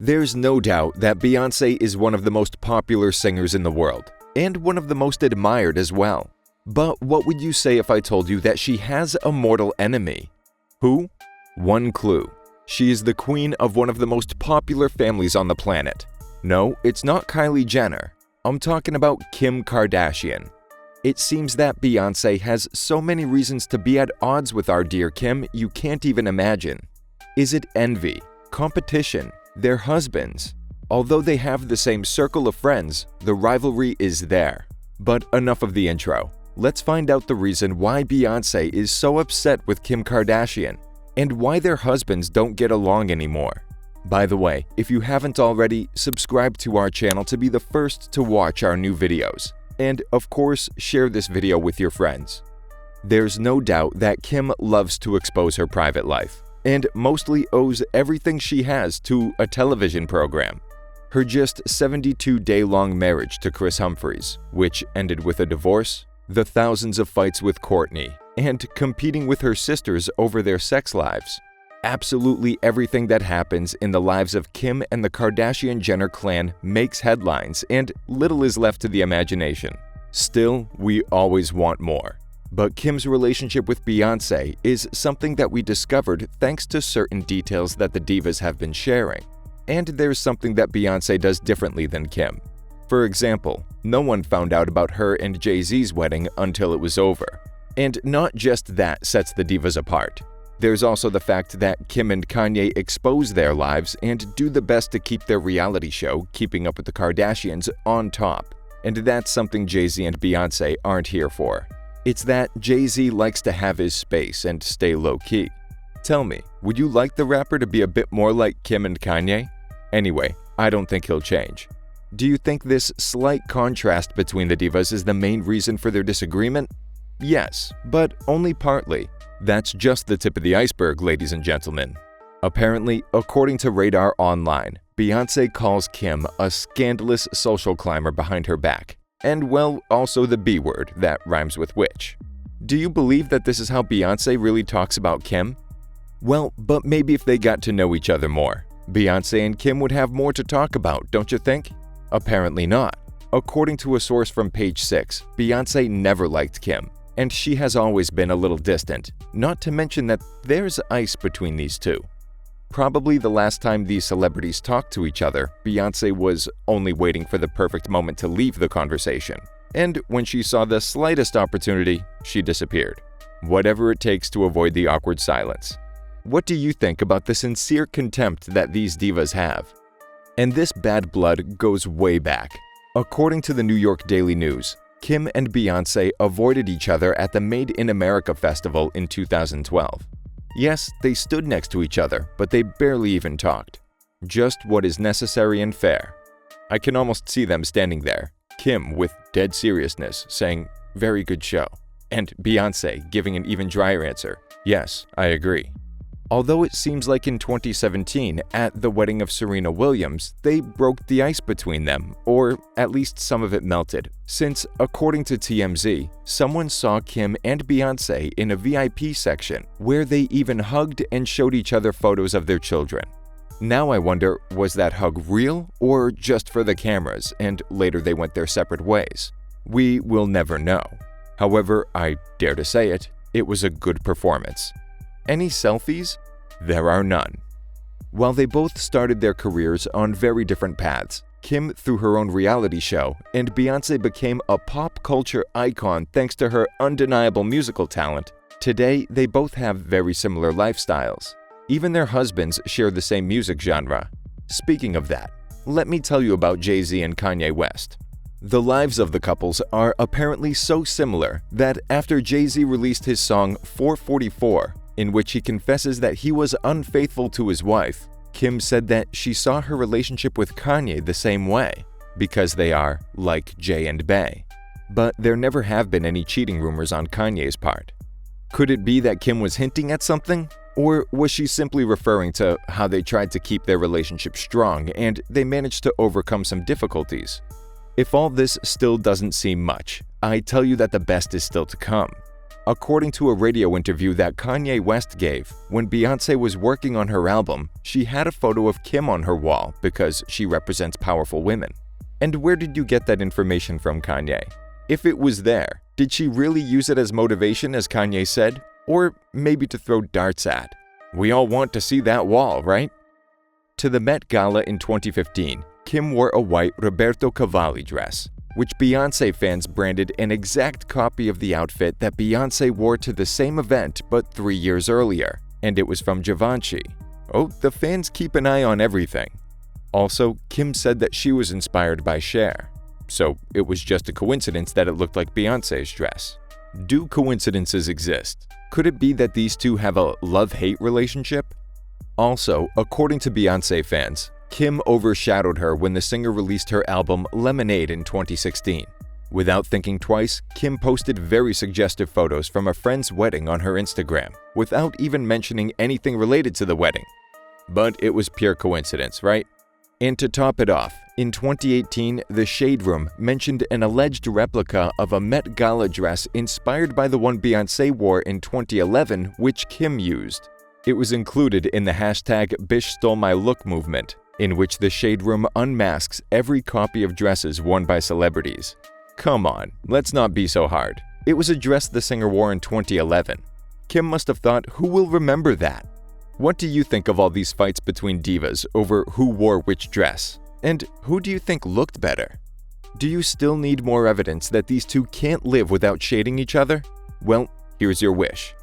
There's no doubt that Beyoncé is one of the most popular singers in the world, and one of the most admired as well. But what would you say if I told you that she has a mortal enemy? Who? One clue. She is the queen of one of the most popular families on the planet. No, it's not Kylie Jenner. I'm talking about Kim Kardashian. It seems that Beyoncé has so many reasons to be at odds with our dear Kim you can't even imagine. Is it envy, competition, their husbands? Although they have the same circle of friends, the rivalry is there. But enough of the intro. Let's find out the reason why Beyoncé is so upset with Kim Kardashian and why their husbands don't get along anymore. By the way, if you haven't already, subscribe to our channel to be the first to watch our new videos. And of course, share this video with your friends. There's no doubt that Kim loves to expose her private life, and mostly owes everything she has to a television program. Her just 72-day-long marriage to Kris Humphries, which ended with a divorce, the thousands of fights with Kourtney, and competing with her sisters over their sex lives. Absolutely everything that happens in the lives of Kim and the Kardashian-Jenner clan makes headlines, and little is left to the imagination. Still, we always want more. But Kim's relationship with Beyoncé is something that we discovered thanks to certain details that the divas have been sharing. And there's something that Beyoncé does differently than Kim. For example, no one found out about her and JayZ's wedding until it was over. And not just that sets the divas apart. There's also the fact that Kim and Kanye expose their lives and do the best to keep their reality show, Keeping Up with the Kardashians, on top. And that's something JayZ and Beyoncé aren't here for. It's that JayZ likes to have his space and stay low-key. Tell me, would you like the rapper to be a bit more like Kim and Kanye? Anyway, I don't think he'll change. Do you think this slight contrast between the divas is the main reason for their disagreement? Yes, but only partly. That's just the tip of the iceberg, ladies and gentlemen. Apparently, according to Radar Online, Beyoncé calls Kim a scandalous social climber behind her back. And well, also the B word that rhymes with witch. Do you believe that this is how Beyoncé really talks about Kim? Well, but maybe if they got to know each other more, Beyoncé and Kim would have more to talk about, don't you think? Apparently not. According to a source from Page 6, Beyoncé never liked Kim, and she has always been a little distant, not to mention that there's ice between these two. Probably the last time these celebrities talked to each other, Beyoncé was only waiting for the perfect moment to leave the conversation, and when she saw the slightest opportunity, she disappeared. Whatever it takes to avoid the awkward silence. What do you think about the sincere contempt that these divas have? And this bad blood goes way back. According to the New York Daily News, Kim and Beyoncé avoided each other at the Made in America festival in 2012. Yes, they stood next to each other, but they barely even talked. Just what is necessary and fair. I can almost see them standing there, Kim with dead seriousness saying, "Very good show," and Beyoncé giving an even drier answer, "Yes, I agree." Although it seems like in 2017, at the wedding of Serena Williams, they broke the ice between them, or at least some of it melted, since, according to TMZ, someone saw Kim and Beyoncé in a VIP section, where they even hugged and showed each other photos of their children. Now I wonder, was that hug real, or just for the cameras, and later they went their separate ways? We will never know. However, I dare to say it, it was a good performance. Any selfies? There are none. While they both started their careers on very different paths, Kim through her own reality show, and Beyoncé became a pop culture icon thanks to her undeniable musical talent, today they both have very similar lifestyles. Even their husbands share the same music genre. Speaking of that, let me tell you about JayZ and Kanye West. The lives of the couples are apparently so similar that after JayZ released his song 444, in which he confesses that he was unfaithful to his wife, Kim said that she saw her relationship with Kanye the same way, because they are like Jay and Bey. But there never have been any cheating rumors on Kanye's part. Could it be that Kim was hinting at something? Or was she simply referring to how they tried to keep their relationship strong and they managed to overcome some difficulties? If all this still doesn't seem much, I tell you that the best is still to come. According to a radio interview that Kanye West gave, when Beyoncé was working on her album, she had a photo of Kim on her wall because she represents powerful women. And where did you get that information from, Kanye? If it was there, did she really use it as motivation, as Kanye said? Or maybe to throw darts at? We all want to see that wall, right? To the Met Gala in 2015, Kim wore a white Roberto Cavalli dress, which Beyoncé fans branded an exact copy of the outfit that Beyoncé wore to the same event but 3 years earlier, and it was from Givenchy. Oh, the fans keep an eye on everything. Also, Kim said that she was inspired by Cher, so it was just a coincidence that it looked like Beyoncé's dress. Do coincidences exist? Could it be that these two have a love-hate relationship? Also, according to Beyoncé fans, Kim overshadowed her when the singer released her album Lemonade in 2016. Without thinking twice, Kim posted very suggestive photos from a friend's wedding on her Instagram, without even mentioning anything related to the wedding. But it was pure coincidence, right? And to top it off, in 2018, The Shade Room mentioned an alleged replica of a Met Gala dress inspired by the one Beyoncé wore in 2011, which Kim used. It was included in the hashtag #BishStoleMyLook movement, in which The Shade Room unmasks every copy of dresses worn by celebrities. Come on, let's not be so hard. It was a dress the singer wore in 2011. Kim must have thought, who will remember that? What do you think of all these fights between divas over who wore which dress? And who do you think looked better? Do you still need more evidence that these two can't live without shading each other? Well, here's your wish.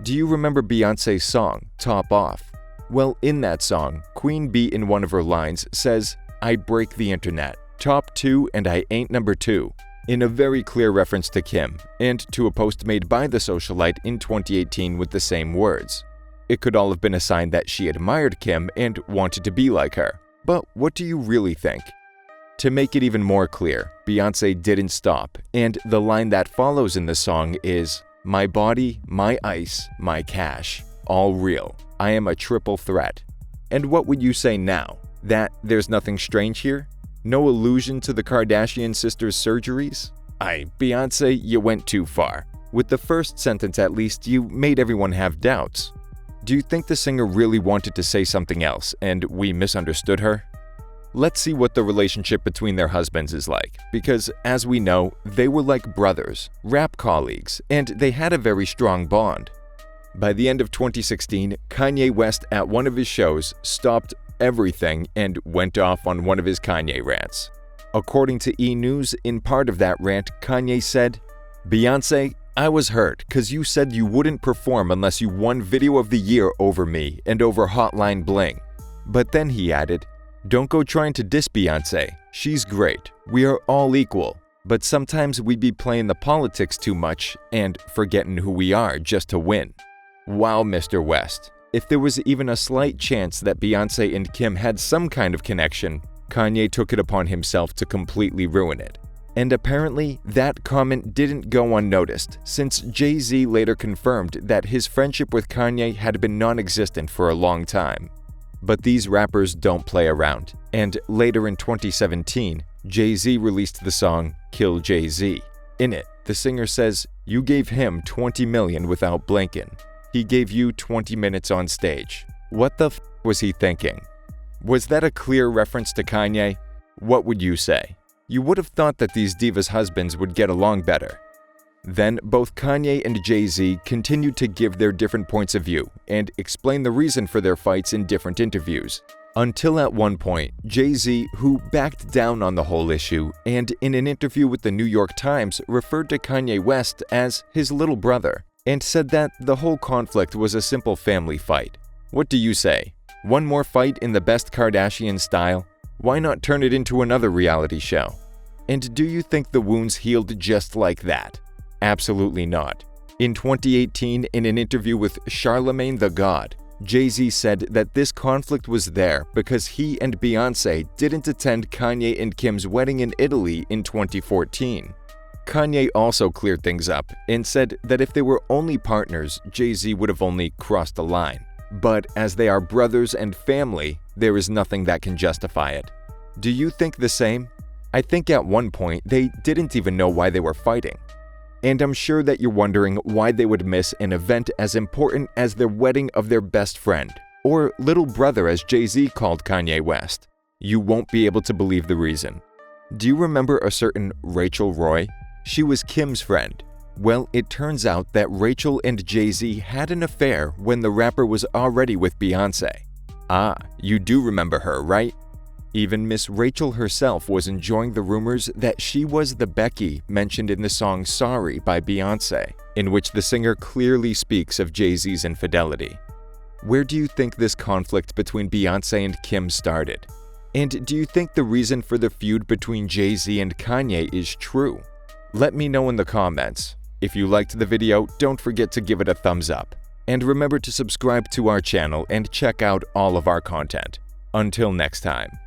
Do you remember Beyoncé's song, Top Off? Well, in that song, Queen Bee in one of her lines says, "I break the internet, top 2 and I ain't number 2," in a very clear reference to Kim and to a post made by the socialite in 2018 with the same words. It could all have been a sign that she admired Kim and wanted to be like her. But what do you really think? To make it even more clear, Beyoncé didn't stop, and the line that follows in the song is, "My body, my ice, my cash, all real. I am a triple threat." And what would you say now? That there's nothing strange here? No allusion to the Kardashian sisters' surgeries? Beyoncé, you went too far. With the first sentence at least, you made everyone have doubts. Do you think the singer really wanted to say something else and we misunderstood her? Let's see what the relationship between their husbands is like, because as we know, they were like brothers, rap colleagues, and they had a very strong bond. By the end of 2016, Kanye West at one of his shows stopped everything and went off on one of his Kanye rants. According to E! News, in part of that rant, Kanye said, "Beyoncé, I was hurt because you said you wouldn't perform unless you won Video of the Year over me and over Hotline Bling." But then he added, "Don't go trying to diss Beyoncé. She's great. We are all equal. But sometimes we be playing the politics too much and forgetting who we are just to win." Wow, Mr. West. If there was even a slight chance that Beyoncé and Kim had some kind of connection, Kanye took it upon himself to completely ruin it. And apparently, that comment didn't go unnoticed, since JayZ later confirmed that his friendship with Kanye had been non-existent for a long time. But these rappers don't play around, and later in 2017, JayZ released the song Kill JayZ. In it, the singer says, "You gave him 20 million without blinking. He gave you 20 minutes on stage." What the f was he thinking? Was that a clear reference to Kanye? What would you say? You would have thought that these divas' husbands would get along better. Then, both Kanye and JayZ continued to give their different points of view and explain the reason for their fights in different interviews. Until at one point, JayZ, who backed down on the whole issue and in an interview with the New York Times referred to Kanye West as his little brother and said that the whole conflict was a simple family fight. What do you say? One more fight in the best Kardashian style? Why not turn it into another reality show? And do you think the wounds healed just like that? Absolutely not. In 2018, in an interview with Charlemagne the God, JayZ said that this conflict was there because he and Beyoncé didn't attend Kanye and Kim's wedding in Italy in 2014. Kanye also cleared things up and said that if they were only partners, JayZ would have only crossed the line. But as they are brothers and family, there is nothing that can justify it. Do you think the same? I think at one point they didn't even know why they were fighting. And I'm sure that you're wondering why they would miss an event as important as the wedding of their best friend, or little brother as JayZ called Kanye West. You won't be able to believe the reason. Do you remember a certain Rachel Roy? She was Kim's friend. Well, it turns out that Rachel and JayZ had an affair when the rapper was already with Beyonce. Ah, you do remember her, right? Even Miss Rachel herself was enjoying the rumors that she was the Becky mentioned in the song Sorry by Beyonce, in which the singer clearly speaks of JayZ's infidelity. Where do you think this conflict between Beyonce and Kim started? And do you think the reason for the feud between JayZ and Kanye is true? Let me know in the comments. If you liked the video, don't forget to give it a thumbs up. And remember to subscribe to our channel and check out all of our content. Until next time.